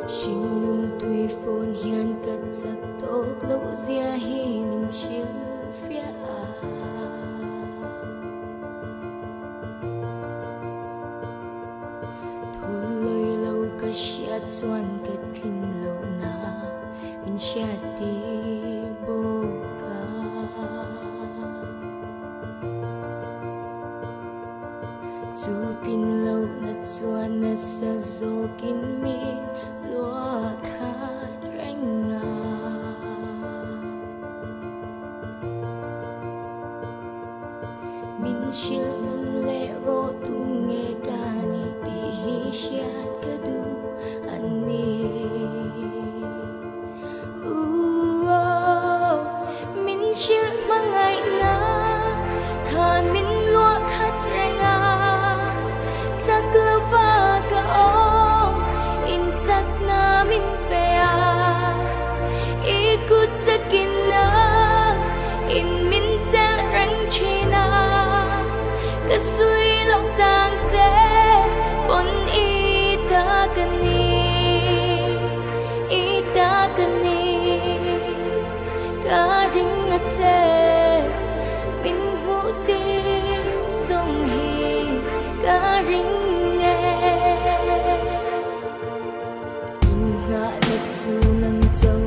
Sinh nun tùy phồn hiền cất giặc tốt lâu dìa hi mình chiếu phía thôi lời lâu cả xia choan kết kinh lâu na mình xia ti bồ ca dù tin lâu na choan na sa zo kin min lúa khát ranh ngà min chill nun lệ ro tung nghe ca ni ti hi siat ka du ani min chill mangai na khan min lúa khát ranh ngà chắc lava ka om in chắc na min pe ikut sakina in min tel rang china kasui lok jang che bon ita kani ka ring a che min hu ti song hi ka ring nghe in nga net su nang châu